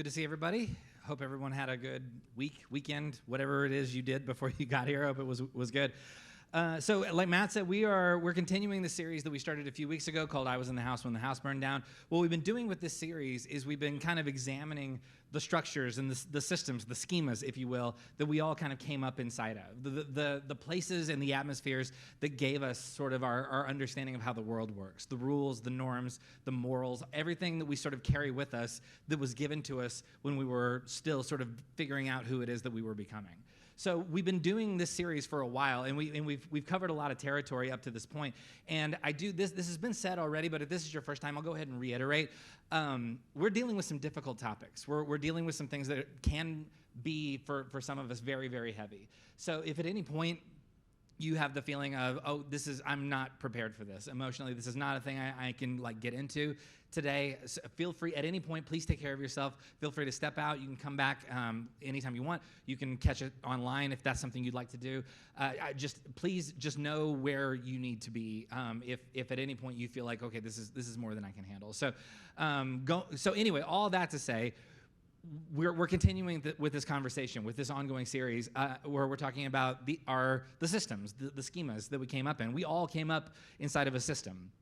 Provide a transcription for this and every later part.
to see everybody. Hope everyone had a good weekend, whatever it is you did before you got here. Hope it was good. So like Matt said, we're continuing the series that we started a few weeks ago called I Was in the House When the House Burned Down. What we've been doing with this series is we've been kind of examining the structures and the systems, the schemas, if you will, that we all kind of came up inside of. The places and the atmospheres that gave us sort of our understanding of how the world works. The rules, the norms, the morals, everything that we sort of carry with us that was given to us when we were still sort of figuring out who it is that we were becoming. So we've been doing this series for a while, and we've covered a lot of territory up to this point. And I do this has been said already, but if this is your first time, I'll go ahead and reiterate. We're dealing with some difficult topics. We're dealing with some things that can be, for some of us, very, very heavy. So if at any point you have the feeling of, I'm not prepared for this emotionally, this is not a thing I can get into today, so feel free at any point, please take care of yourself. Feel free to step out. You can come back anytime you want. You can catch it online if that's something you'd like to do. Please know where you need to be if at any point you feel like, okay, this is more than I can handle. So So anyway, all that to say, we're continuing with this conversation, with this ongoing series, where we're talking about the systems, the schemas that we came up in. We all came up inside of a system.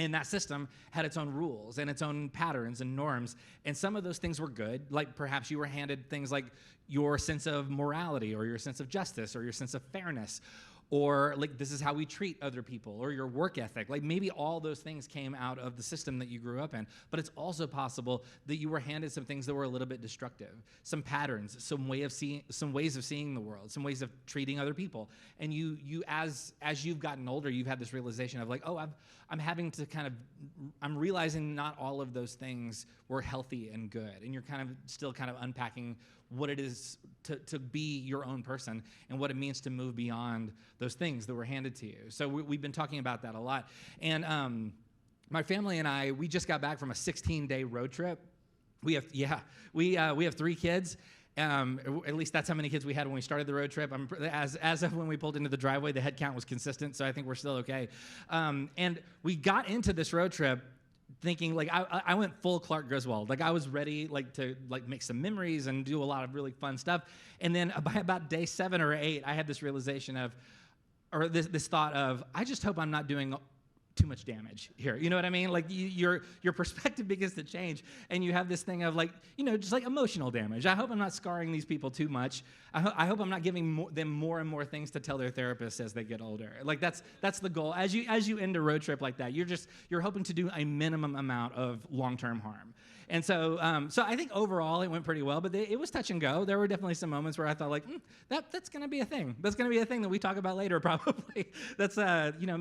And that system had its own rules and its own patterns and norms. And some of those things were good. Like perhaps you were handed things like your sense of morality or your sense of justice or your sense of fairness. Or like this is how we treat other people, or your work ethic. Like maybe all those things came out of the system that you grew up in. But it's also possible that you were handed some things that were a little bit destructive, some patterns, some ways of seeing the world, some ways of treating other people. And you as you've gotten older, you've had this realization of like, I'm realizing not all of those things were healthy and good. And you're still unpacking what it is to be your own person and what it means to move beyond those things that were handed to you. So we've been talking about that a lot. And my family and I, we just got back from a 16-day road trip. We have 3 kids. At least that's how many kids we had when we started the road trip. As of when we pulled into the driveway, the head count was consistent, so I think we're still okay. And we got into this road trip thinking, I went full Clark Griswold. I was ready, to make some memories and do a lot of really fun stuff. And then by about day 7 or 8, I had this realization this thought of, I just hope I'm not doing too much damage here. You know what I mean? Your perspective begins to change, and you have this thing of just emotional damage. I hope I'm not scarring these people too much. I hope I'm not giving them more and more things to tell their therapists as they get older. That's the goal. As you end a road trip like that, you're hoping to do a minimum amount of long-term harm. And so I think overall it went pretty well, but it was touch and go. There were definitely some moments where I thought that's going to be a thing. That's going to be a thing that we talk about later probably. That's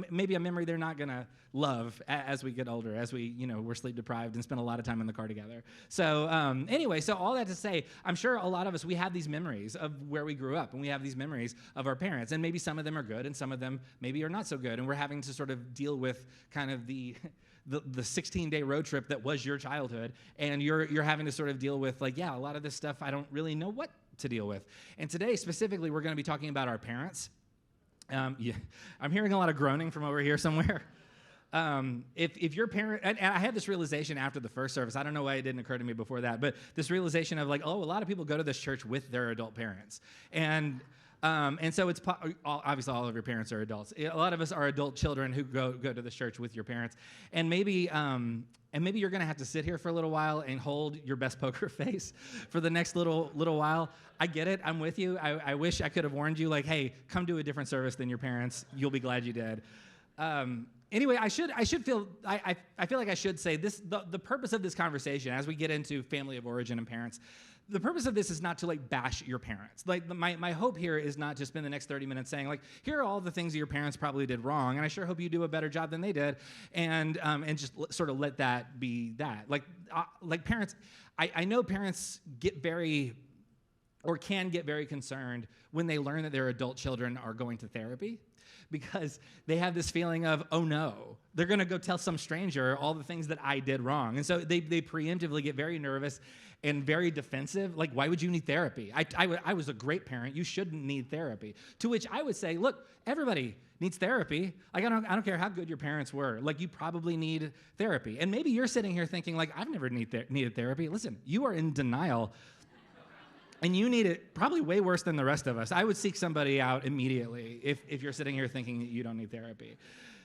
maybe a memory they're not going to love as we get older, as we're sleep deprived and spend a lot of time in the car together. So anyway, so all that to say, I'm sure a lot of us, we have these memories of where we grew up, and we have these memories of our parents, and maybe some of them are good and some of them maybe are not so good, and we're having to sort of deal with kind of the 16-day road trip that was your childhood, and you're having to sort of deal with a lot of this stuff I don't really know what to deal with. And today specifically we're going to be talking about our parents. I'm hearing a lot of groaning from over here somewhere. If your parent, and I had this realization after the first service, I don't know why it didn't occur to me before that, but this realization of a lot of people go to this church with their adult parents. And so it's obviously all of your parents are adults. A lot of us are adult children who go to this church with your parents, and maybe you're going to have to sit here for a little while and hold your best poker face for the next little while. I get it. I'm with you. I wish I could have warned you, hey, come to a different service than your parents. You'll be glad you did. Anyway, I feel like I should say this. The purpose of this conversation, as we get into family of origin and parents, the purpose of this is not to bash your parents. My hope here is not to spend the next 30 minutes saying here are all the things that your parents probably did wrong, and I sure hope you do a better job than they did, and just sort of let that be that. Parents, I know parents get very or can get very concerned when they learn that their adult children are going to therapy, because they have this feeling of, oh no, they're going to go tell some stranger all the things that I did wrong. And so they preemptively get very nervous and very defensive. Like, why would you need therapy? I was a great parent. You shouldn't need therapy. To which I would say, look, everybody needs therapy. Like, I don't care how good your parents were. Like, you probably need therapy. And maybe you're sitting here thinking, like, I've never needed therapy. Listen, you are in denial. And you need it probably way worse than the rest of us. I would seek somebody out immediately if you're sitting here thinking that you don't need therapy.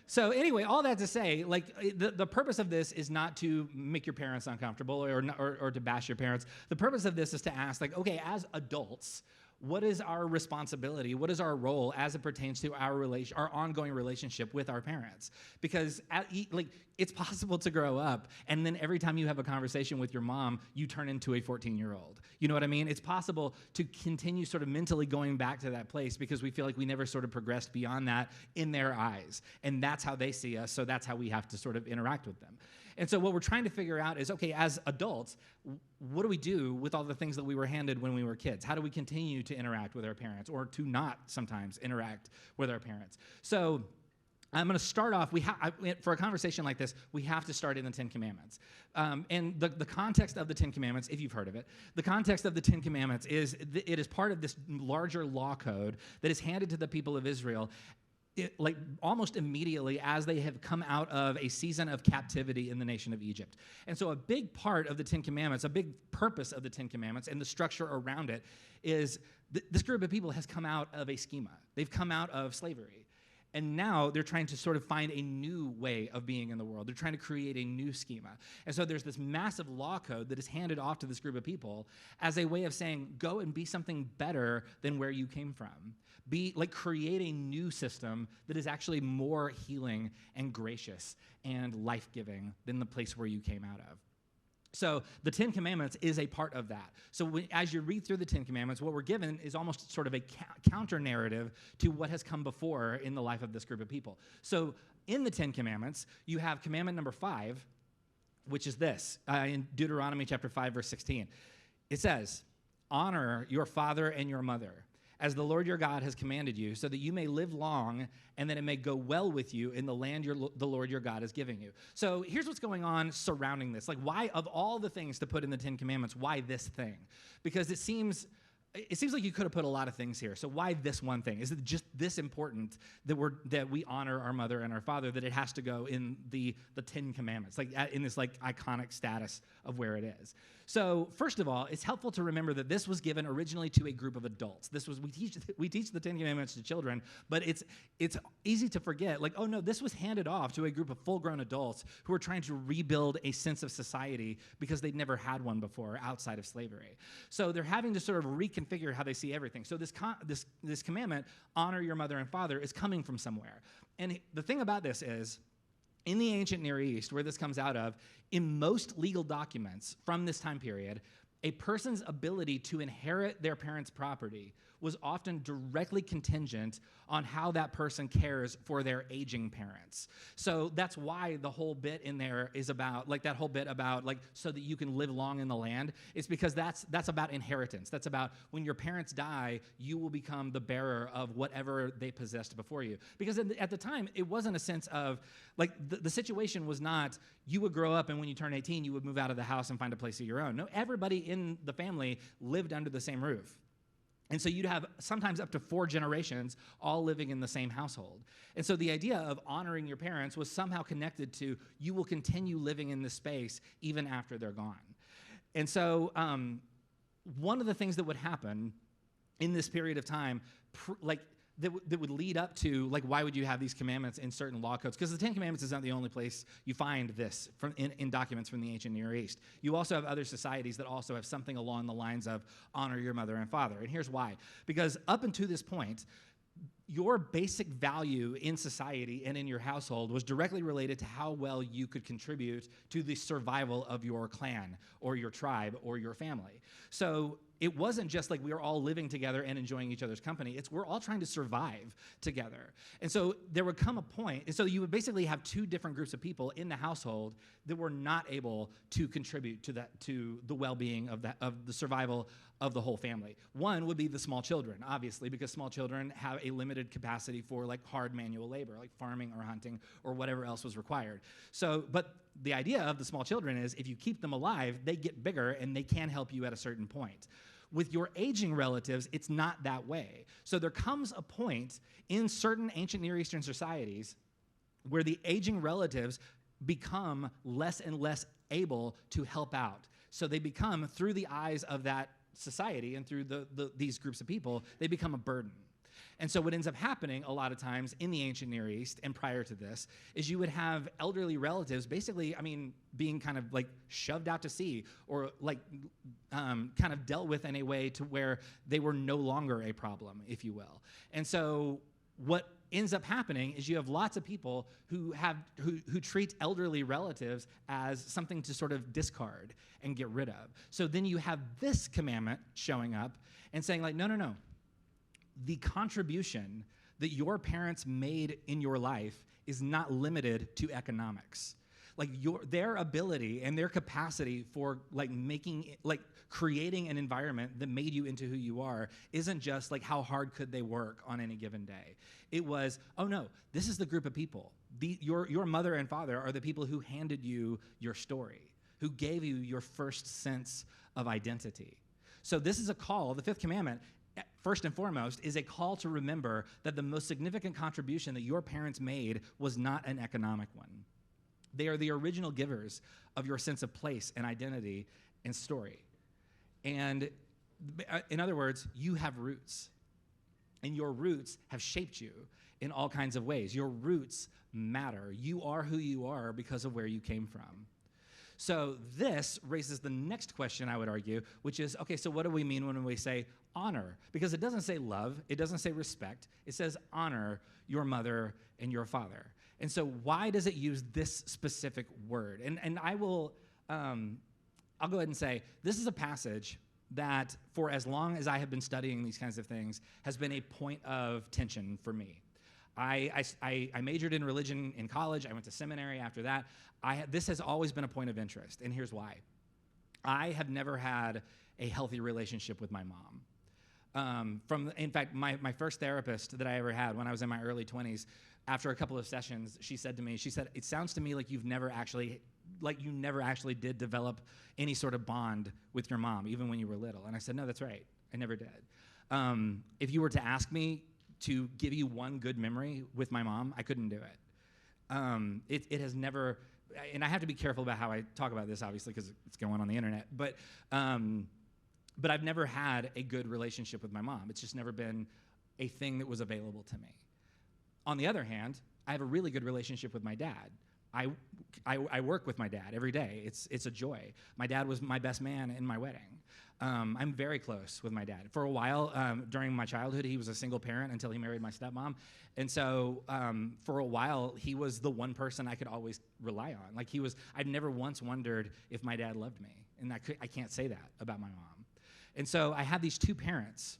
So anyway, all that to say, like, the purpose of this is not to make your parents uncomfortable or to bash your parents. The purpose of this is to ask, like, okay, as adults, what is our responsibility? What is our role as it pertains to our ongoing relationship with our parents? Because it's possible to grow up, and then every time you have a conversation with your mom, you turn into a 14-year-old. You know what I mean? It's possible to continue sort of mentally going back to that place because we feel like we never sort of progressed beyond that in their eyes. And that's how they see us, so that's how we have to sort of interact with them. And so what we're trying to figure out is, okay, as adults, what do we do with all the things that we were handed when we were kids? How do we continue to interact with our parents, or to not sometimes interact with our parents? So I'm going to start off, for a conversation like this, we have to start in the Ten Commandments. And the context of the Ten Commandments, if you've heard of it, the context of the Ten Commandments is it is part of this larger law code that is handed to the people of Israel like almost immediately as they have come out of a season of captivity in the nation of Egypt. And so a big part of the Ten Commandments, a big purpose of the Ten Commandments and the structure around it is this group of people has come out of a schema. They've come out of slavery. And now they're trying to sort of find a new way of being in the world. They're trying to create a new schema. And so there's this massive law code that is handed off to this group of people as a way of saying, go and be something better than where you came from. Create a new system that is actually more healing and gracious and life-giving than the place where you came out of. So the Ten Commandments is a part of that. So as you read through the Ten Commandments, what we're given is almost sort of a counter-narrative to what has come before in the life of this group of people. So in the Ten Commandments, you have commandment number 5, which is this, in Deuteronomy chapter 5, verse 16. It says, honor your father and your mother, as the Lord your God has commanded you, so that you may live long and that it may go well with you in the land the Lord your God is giving you. So here's what's going on surrounding this. Like, why, of all the things to put in the Ten Commandments, why this thing? Because it seems like you could have put a lot of things here. So why this one thing? Is it just this important that we honor our mother and our father, that it has to go in the Ten Commandments, like in this like iconic status of where it is? So first of all, it's helpful to remember that this was given originally to a group of adults. We teach the Ten Commandments to children, but it's easy to forget, like, oh no, this was handed off to a group of full-grown adults who are trying to rebuild a sense of society because they'd never had one before outside of slavery. So they're having to sort of reconfigure how they see everything. So this commandment, honor your mother and father, is coming from somewhere. And the thing about this is, in the ancient Near East, where this comes out of, in most legal documents from this time period, a person's ability to inherit their parents' property was often directly contingent on how that person cares for their aging parents. So that's why the whole bit in there is about, like that whole bit about, like, so that you can live long in the land. It's because that's about inheritance. That's about when your parents die, you will become the bearer of whatever they possessed before you. Because at the time, it wasn't a sense of, like, the situation was not, you would grow up and when you turn 18, you would move out of the house and find a place of your own. No, everybody in the family lived under the same roof. And so you'd have sometimes up to 4 generations all living in the same household. And so the idea of honoring your parents was somehow connected to you will continue living in this space even after they're gone. And so one of the things that would happen in this period of time, that would lead up to, like, why would you have these commandments in certain law codes? Because the Ten Commandments is not the only place you find this in documents from the ancient Near East. You also have other societies that also have something along the lines of honor your mother and father. And here's why. Because up until this point, your basic value in society and in your household was directly related to how well you could contribute to the survival of your clan or your tribe or your family. So it wasn't just like we were all living together and enjoying each other's company. It's we're all trying to survive together. And so there would come a point, and so you would basically have two different groups of people in the household that were not able to contribute to the well-being of the survival of the whole family. One would be the small children, obviously, because small children have a limited capacity for like hard manual labor, like farming or hunting or whatever else was required. So, but the idea of the small children is if you keep them alive, they get bigger and they can help you at a certain point. With your aging relatives, it's not that way. So there comes a point in certain ancient Near Eastern societies where the aging relatives become less and less able to help out. So they become, through the eyes of that society and through these groups of people, they become a burden. And so what ends up happening a lot of times in the ancient Near East and prior to this is you would have elderly relatives basically, being kind of like shoved out to sea or like kind of dealt with in a way to where they were no longer a problem, if you will. And so what ends up happening is you have lots of people who treat elderly relatives as something to sort of discard and get rid of. So then you have this commandment showing up and saying like, no. The contribution that your parents made in your life is not limited to economics. Like their ability and their capacity for creating an environment that made you into who you are isn't just like how hard could they work on any given day. It was, oh no, this is the group of people. Your mother and father are the people who handed you your story, who gave you your first sense of identity. So this is a call, the fifth commandment, first and foremost, is a call to remember that the most significant contribution that your parents made was not an economic one. They are the original givers of your sense of place and identity and story. And in other words, you have roots. And your roots have shaped you in all kinds of ways. Your roots matter. You are who you are because of where you came from. So this raises the next question, I would argue, which is, okay, so what do we mean when we say honor? Because it doesn't say love, it doesn't say respect, it says honor your mother and your father. And so why does it use this specific word? And I will, I'll go ahead and say, this is a passage that for as long as I have been studying these kinds of things has been a point of tension for me. I majored in religion in college. I went to seminary after that. This has always been a point of interest, and here's why. I have never had a healthy relationship with my mom. In fact, my first therapist that I ever had when I was in my early 20s, after a couple of sessions, she said, it sounds to me like you never actually did develop any sort of bond with your mom, even when you were little. And I said, no, that's right. I never did. If you were to ask me to give you one good memory with my mom, I couldn't do it. It has never, and I have to be careful about how I talk about this, obviously, because it's going on the internet, but I've never had a good relationship with my mom. It's just never been a thing that was available to me. On the other hand, I have a really good relationship with my dad. I work with my dad every day. It's a joy. My dad was my best man in my wedding. I'm very close with my dad. For a while, during my childhood, he was a single parent until he married my stepmom. And so for a while, he was the one person I could always rely on. Like I'd never once wondered if my dad loved me. And I can't say that about my mom. And so I have these two parents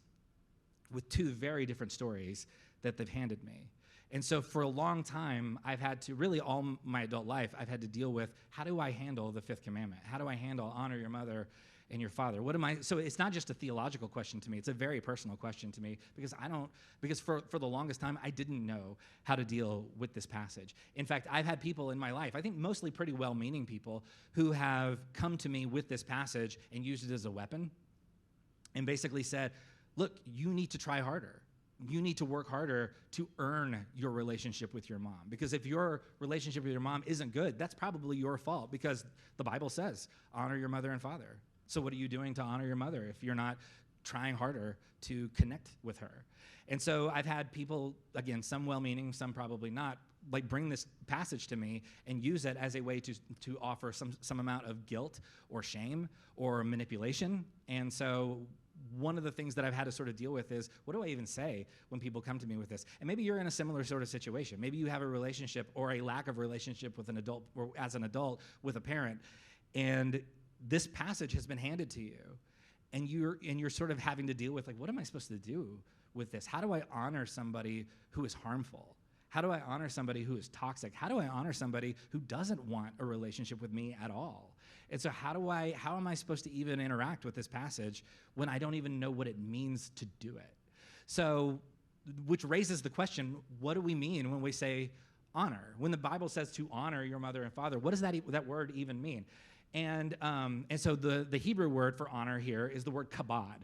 with two very different stories that they've handed me. And so for a long time, I've had to, really all my adult life, I've had to deal with, how do I handle the fifth commandment? How do I handle honor your mother and your father? So it's not just a theological question to me, it's a very personal question to me, because for the longest time, I didn't know how to deal with this passage. In fact, I've had people in my life, I think mostly pretty well-meaning people, who have come to me with this passage and used it as a weapon and basically said, look, you need to try harder. You need to work harder to earn your relationship with your mom. Because if your relationship with your mom isn't good, that's probably your fault, because the Bible says, honor your mother and father. So what are you doing to honor your mother if you're not trying harder to connect with her? And so I've had people, again, some well-meaning, some probably not, like bring this passage to me and use it as a way to offer some amount of guilt or shame or manipulation. And so one of the things that I've had to sort of deal with is, what do I even say when people come to me with this? And maybe you're in a similar sort of situation. Maybe you have a relationship or a lack of relationship with an adult, or as an adult with a parent, and this passage has been handed to you, and you're sort of having to deal with, like, what am I supposed to do with this? How do I honor somebody who is harmful? How do I honor somebody who is toxic? How do I honor somebody who doesn't want a relationship with me at all? And so how am I supposed to even interact with this passage when I don't even know what it means to do it? So, which raises the question, what do we mean when we say honor? When the Bible says to honor your mother and father, what does that word even mean? And so the Hebrew word for honor here is the word kabod.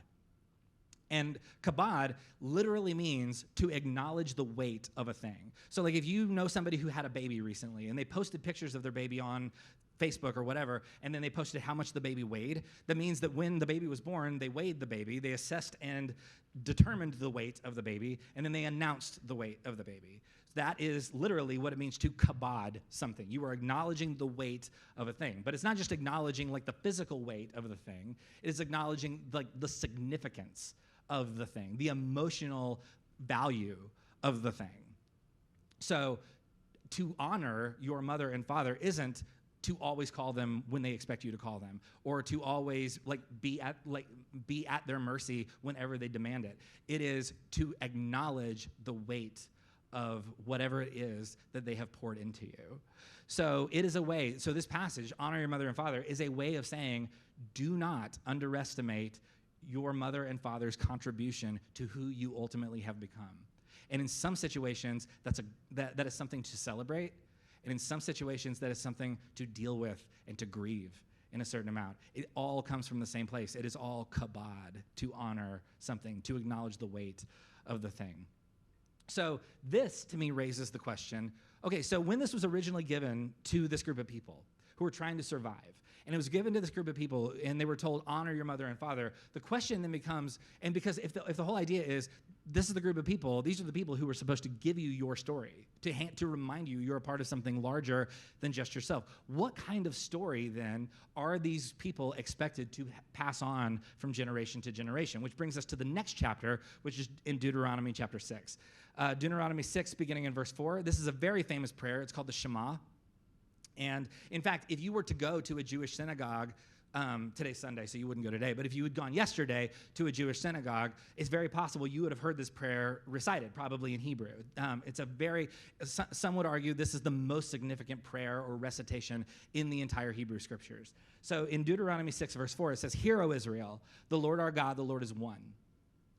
And kabod literally means to acknowledge the weight of a thing. So like if you know somebody who had a baby recently and they posted pictures of their baby on Facebook or whatever, and then they posted how much the baby weighed, that means that when the baby was born, they weighed the baby, they assessed and determined the weight of the baby, and then they announced the weight of the baby. That is literally what it means to kabod something. You are acknowledging the weight of a thing. But it's not just acknowledging like the physical weight of the thing, it is acknowledging like the significance of the thing, the emotional value of the thing. So to honor your mother and father isn't to always call them when they expect you to call them, or to always be at their mercy whenever they demand it. It is to acknowledge the weight of whatever it is that they have poured into you. So it is a way, so this passage, honor your mother and father, is a way of saying, do not underestimate your mother and father's contribution to who you ultimately have become. And in some situations, that is something to celebrate, and in some situations, that is something to deal with and to grieve in a certain amount. It all comes from the same place. It is all kabod, to honor something, to acknowledge the weight of the thing. So this, to me, raises the question, okay, so when this was originally given to this group of people who were trying to survive, and it was given to this group of people, and they were told, honor your mother and father, the question then becomes, and because if the whole idea is, this is the group of people, these are the people who were supposed to give you your story, to remind you you're a part of something larger than just yourself. What kind of story, then, are these people expected to pass on from generation to generation? Which brings us to the next chapter, which is in Deuteronomy chapter 6. Deuteronomy 6, beginning in verse 4, this is a very famous prayer. It's called the Shema. And in fact, if you were to go to a Jewish synagogue, today's Sunday, so you wouldn't go today, but if you had gone yesterday to a Jewish synagogue, it's very possible you would have heard this prayer recited, probably in Hebrew. Some would argue this is the most significant prayer or recitation in the entire Hebrew scriptures. So in Deuteronomy 6, verse 4, it says, "Hear, O Israel, the Lord our God, the Lord is one.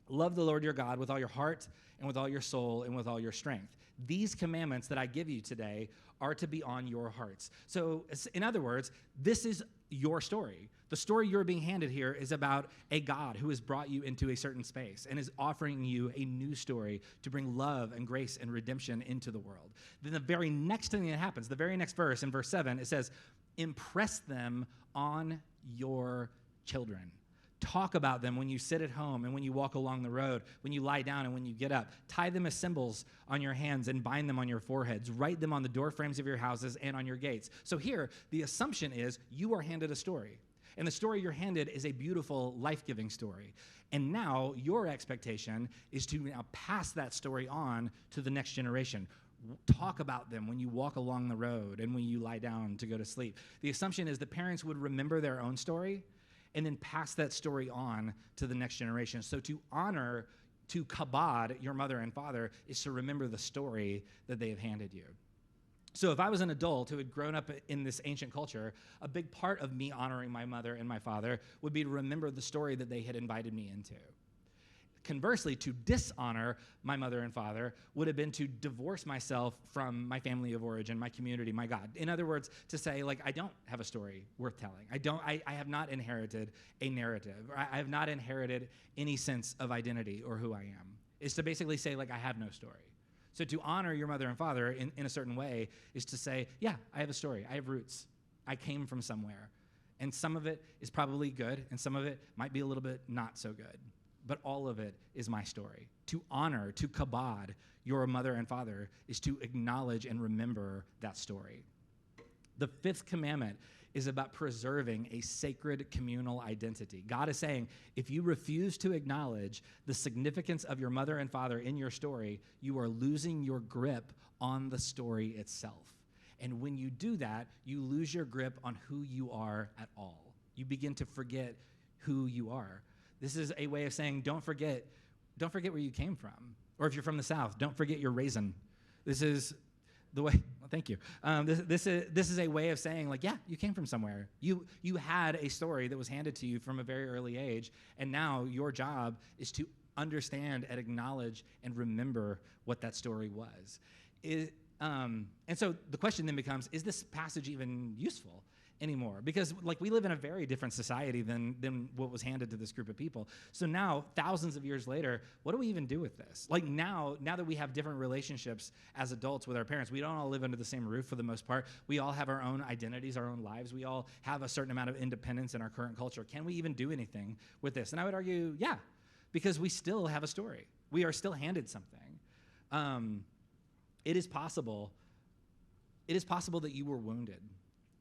Love the Lord your God with all your heart and with all your soul and with all your strength. These commandments that I give you today are to be on your hearts." So in other words, this is your story. The story you're being handed here is about a God who has brought you into a certain space and is offering you a new story to bring love and grace and redemption into the world. Then the very next thing that happens, the very next verse, in verse 7, it says, "Impress them on your children. Talk about them when you sit at home and when you walk along the road, when you lie down and when you get up. Tie them as symbols on your hands and bind them on your foreheads. Write them on the door frames of your houses and on your gates." So here, the assumption is you are handed a story. And the story you're handed is a beautiful, life-giving story. And now your expectation is to now pass that story on to the next generation. Talk about them when you walk along the road and when you lie down to go to sleep. The assumption is that parents would remember their own story and then pass that story on to the next generation. So to honor, to kabod your mother and father, is to remember the story that they have handed you. So if I was an adult who had grown up in this ancient culture, a big part of me honoring my mother and my father would be to remember the story that they had invited me into. Conversely, to dishonor my mother and father would have been to divorce myself from my family of origin, my community, my God. In other words, to say, like, I don't have a story worth telling. I have not inherited a narrative. I have not inherited any sense of identity or who I am. It's to basically say, like, I have no story. So to honor your mother and father in a certain way is to say, yeah, I have a story. I have roots. I came from somewhere. And some of it is probably good, and some of it might be a little bit not so good. But all of it is my story. To honor, to kabod your mother and father is to acknowledge and remember that story. The fifth commandment is about preserving a sacred communal identity. God is saying, if you refuse to acknowledge the significance of your mother and father in your story, you are losing your grip on the story itself. And when you do that, you lose your grip on who you are at all. You begin to forget who you are. This is a way of saying, don't forget where you came from. Or if you're from the South, don't forget your raisin. This is the way, well, thank you. This is a way of saying, like, yeah, you came from somewhere. You had a story that was handed to you from a very early age, and now your job is to understand and acknowledge and remember what that story was. And so the question then becomes, is this passage even useful anymore? Because like we live in a very different society than what was handed to this group of people. So now, thousands of years later, what do we even do with this? Like now that we have different relationships as adults with our parents, we don't all live under the same roof for the most part. We all have our own identities, our own lives. We all have a certain amount of independence in our current culture. Can we even do anything with this? And I would argue, yeah, because we still have a story. We are still handed something. It is possible that you were wounded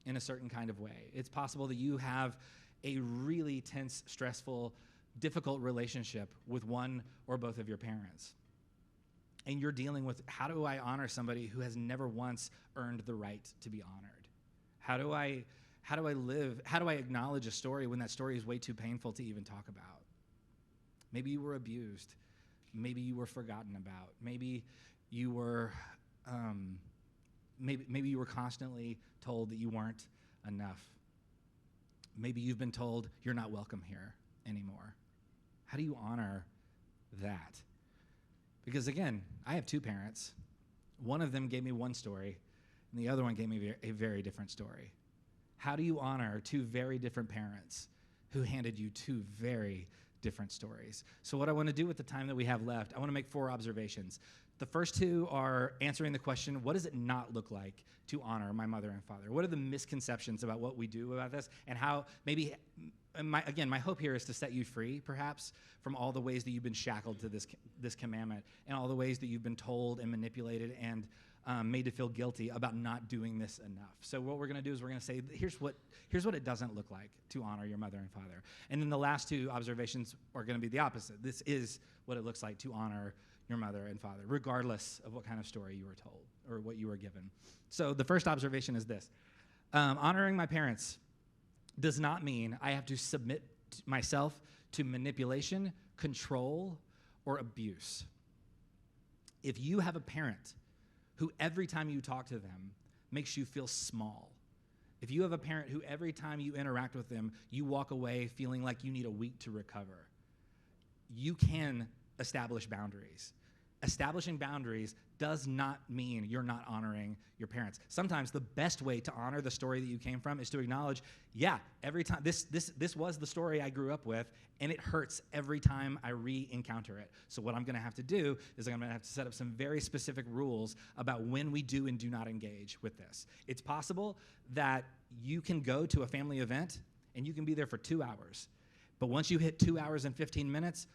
in a certain kind of way. It's possible that you have a really tense, stressful, difficult relationship with one or both of your parents. And you're dealing with, how do I honor somebody who has never once earned the right to be honored? How do I acknowledge a story when that story is way too painful to even talk about? Maybe you were abused. Maybe you were forgotten about. Maybe you were maybe you were constantly told that you weren't enough. Maybe you've been told you're not welcome here anymore. How do you honor that? Because again, I have two parents. One of them gave me one story, and the other one gave me a very different story. How do you honor two very different parents who handed you two very different stories? So what I want to do with the time that we have left, I want to make 4 observations. The first 2 are answering the question, what does it not look like to honor my mother and father? What are the misconceptions about what we do about this? And how maybe, my hope here is to set you free, perhaps, from all the ways that you've been shackled to this commandment and all the ways that you've been told and manipulated and made to feel guilty about not doing this enough. So what we're going to do is we're going to say, here's what it doesn't look like to honor your mother and father. And then the last 2 observations are going to be the opposite. This is what it looks like to honor your mother and father, regardless of what kind of story you were told or what you were given. So the first observation is this. Honoring my parents does not mean I have to submit myself to manipulation, control, or abuse. If you have a parent who every time you talk to them makes you feel small, if you have a parent who every time you interact with them, you walk away feeling like you need a week to recover, you can establish boundaries. Establishing boundaries does not mean you're not honoring your parents. Sometimes the best way to honor the story that you came from is to acknowledge, yeah, every time this was the story I grew up with, and it hurts every time I re-encounter it. So what I'm going to have to do is I'm going to have to set up some very specific rules about when we do and do not engage with this. It's possible that you can go to a family event and you can be there for 2 hours, but once you hit 2 hours and 15 minutes,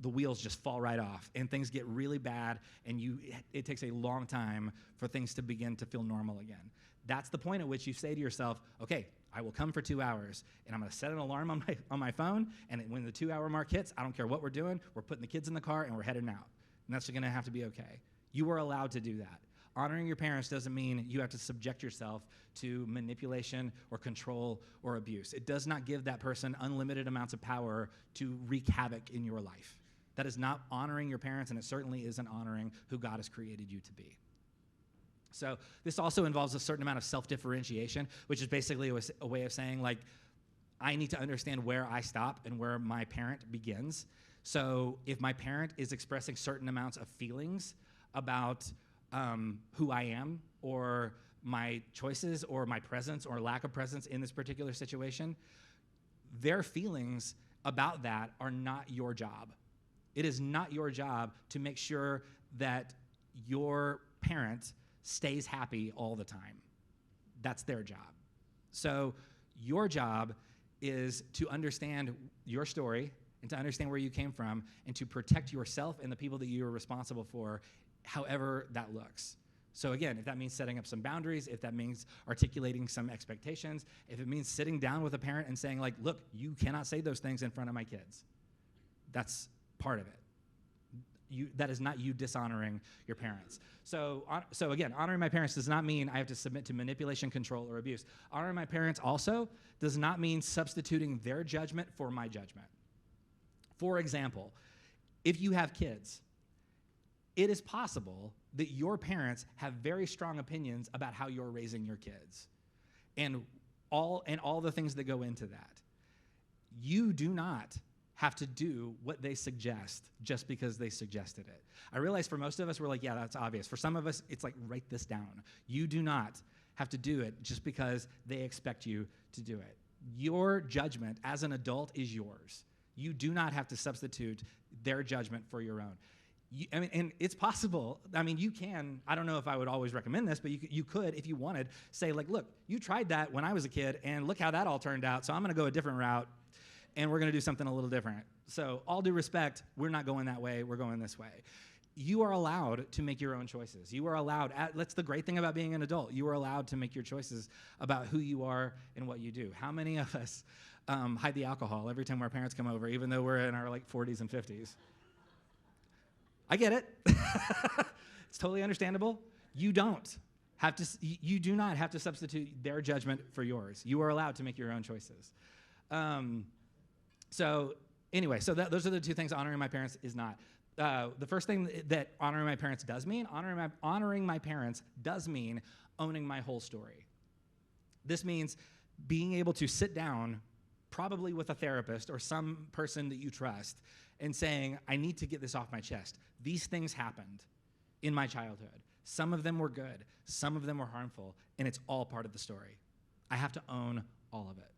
the wheels just fall right off and things get really bad, and it takes a long time for things to begin to feel normal again. That's the point at which you say to yourself, okay, I will come for 2 hours, and I'm going to set an alarm on my phone, and when the 2-hour mark hits, I don't care what we're doing, we're putting the kids in the car and we're heading out. And that's going to have to be okay. You are allowed to do that. Honoring your parents doesn't mean you have to subject yourself to manipulation or control or abuse. It does not give that person unlimited amounts of power to wreak havoc in your life. That is not honoring your parents, and it certainly isn't honoring who God has created you to be. So this also involves a certain amount of self-differentiation, which is basically a way of saying, like, I need to understand where I stop and where my parent begins. So if my parent is expressing certain amounts of feelings about who I am or my choices or my presence or lack of presence in this particular situation, their feelings about that are not your job. It is not your job to make sure that your parent stays happy all the time. That's their job. So your job is to understand your story and to understand where you came from and to protect yourself and the people that you are responsible for, however that looks. So again, if that means setting up some boundaries, if that means articulating some expectations, if it means sitting down with a parent and saying like, look, you cannot say those things in front of my kids. That's part of it. That is not you dishonoring your parents. So again, honoring my parents does not mean I have to submit to manipulation, control, or abuse. Honoring my parents also does not mean substituting their judgment for my judgment. For example, if you have kids, it is possible that your parents have very strong opinions about how you're raising your kids and all the things that go into that. You do not have to do what they suggest just because they suggested it. I realize for most of us, we're like, yeah, that's obvious. For some of us, it's like, write this down. You do not have to do it just because they expect you to do it. Your judgment as an adult is yours. You do not have to substitute their judgment for your own. And it's possible. I mean, you can. I don't know if I would always recommend this, but you could, if you wanted, say like, look, you tried that when I was a kid, and look how that all turned out, so I'm going to go a different route, and we're going to do something a little different. So all due respect, we're not going that way. We're going this way. You are allowed to make your own choices. You are allowed. That's the great thing about being an adult. You are allowed to make your choices about who you are and what you do. How many of us hide the alcohol every time our parents come over, even though we're in our like 40s and 50s? I get it. It's totally understandable. You don't have to. You do not have to substitute their judgment for yours. You are allowed to make your own choices. So anyway, those are the two things honoring my parents is not. The first thing that honoring my parents does mean, honoring my parents does mean owning my whole story. This means being able to sit down, probably with a therapist or some person that you trust, and saying, I need to get this off my chest. These things happened in my childhood. Some of them were good, some of them were harmful, and it's all part of the story. I have to own all of it.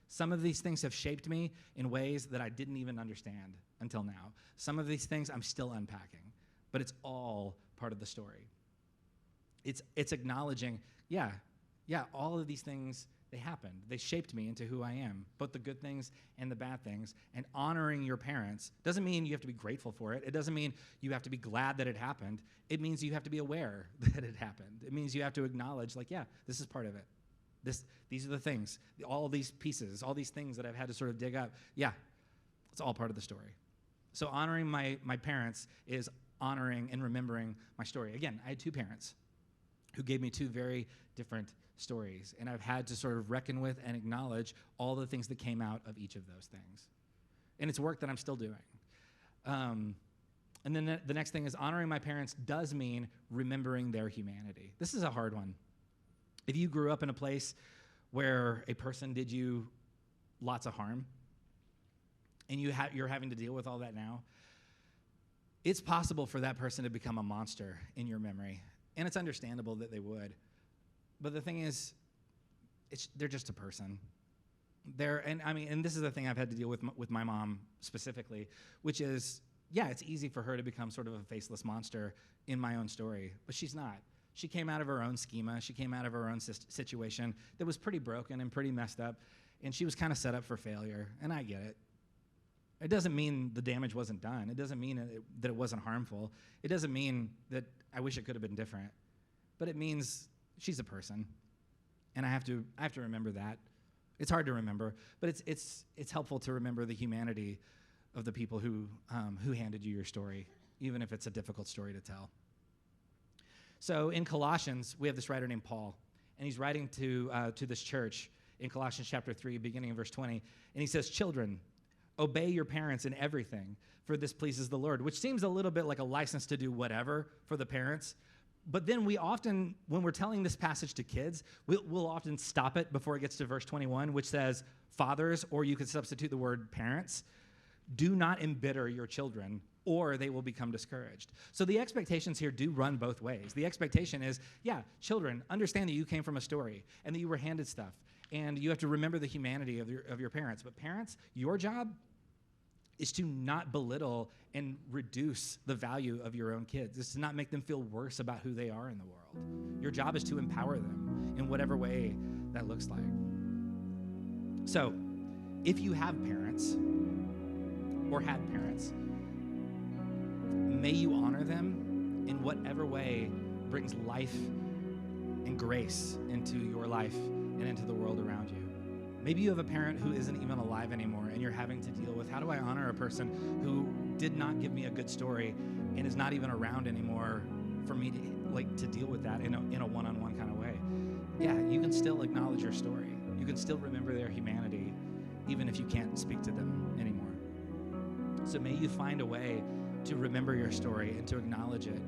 Some of these things have shaped me in ways that I didn't even understand until now. Some of these things I'm still unpacking, but it's all part of the story. It's acknowledging, yeah, all of these things, they happened. They shaped me into who I am, both the good things and the bad things. And honoring your parents doesn't mean you have to be grateful for it. It doesn't mean you have to be glad that it happened. It means you have to be aware that it happened. It means you have to acknowledge, like, yeah, this is part of it. These are the things, all these pieces, all these things that I've had to sort of dig up. Yeah, it's all part of the story. So honoring my parents is honoring and remembering my story. Again, I had two parents who gave me two very different stories, and I've had to sort of reckon with and acknowledge all the things that came out of each of those things. And it's work that I'm still doing. And then the next thing is honoring my parents does mean remembering their humanity. This is a hard one. If you grew up in a place where a person did you lots of harm, and you're having to deal with all that now, it's possible for that person to become a monster in your memory. And it's understandable that they would. But the thing is, they're just a person. And this is the thing I've had to deal with my mom specifically, which is, yeah, it's easy for her to become sort of a faceless monster in my own story, but she's not. She came out of her own schema. She came out of her own situation that was pretty broken and pretty messed up, and she was kind of set up for failure, and I get it. It doesn't mean the damage wasn't done. It doesn't mean that it wasn't harmful. It doesn't mean that I wish it could have been different, but it means she's a person, and I have to remember that. It's hard to remember, but it's helpful to remember the humanity of the people who handed you your story, even if it's a difficult story to tell. So in Colossians, we have this writer named Paul, and he's writing to this church in Colossians chapter 3, beginning in verse 20, and he says, "Children, obey your parents in everything, for this pleases the Lord," which seems a little bit like a license to do whatever for the parents. But then we often, when we're telling this passage to kids, we'll often stop it before it gets to verse 21, which says, "Fathers," or you could substitute the word "parents, do not embitter your children, or they will become discouraged." So the expectations here do run both ways. The expectation is, yeah, children, understand that you came from a story and that you were handed stuff, and you have to remember the humanity of your parents. But parents, your job is to not belittle and reduce the value of your own kids. It's to not make them feel worse about who they are in the world. Your job is to empower them in whatever way that looks like. So if you have parents or had parents, may you honor them in whatever way brings life and grace into your life and into the world around you. Maybe you have a parent who isn't even alive anymore, and you're having to deal with, how do I honor a person who did not give me a good story and is not even around anymore for me to deal with that in a one-on-one kind of way? Yeah, you can still acknowledge your story. You can still remember their humanity, even if you can't speak to them anymore. So may you find a way to remember your story and to acknowledge it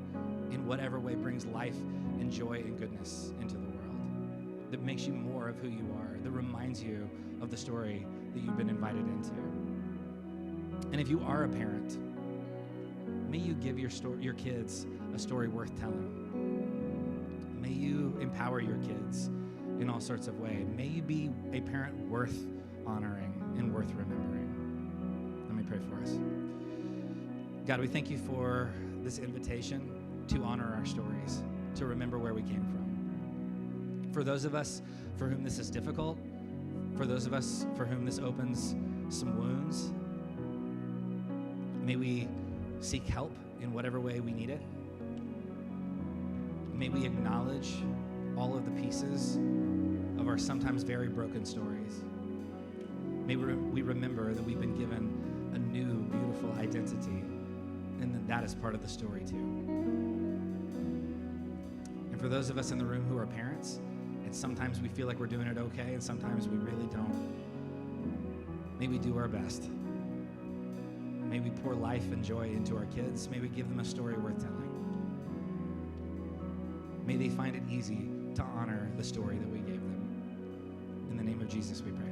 in whatever way brings life and joy and goodness into the world, that makes you more of who you are, that reminds you of the story that you've been invited into. And if you are a parent, may you give your kids a story worth telling. May you empower your kids in all sorts of ways. May you be a parent worth honoring and worth remembering. Let me pray for us. God, we thank you for this invitation to honor our stories, to remember where we came from. For those of us for whom this is difficult, for those of us for whom this opens some wounds, may we seek help in whatever way we need it. May we acknowledge all of the pieces of our sometimes very broken stories. May we remember that we've been given a new, beautiful identity, and that is part of the story too. And for those of us in the room who are parents, and sometimes we feel like we're doing it okay, and sometimes we really don't, may we do our best. May we pour life and joy into our kids. May we give them a story worth telling. May they find it easy to honor the story that we gave them. In the name of Jesus, we pray.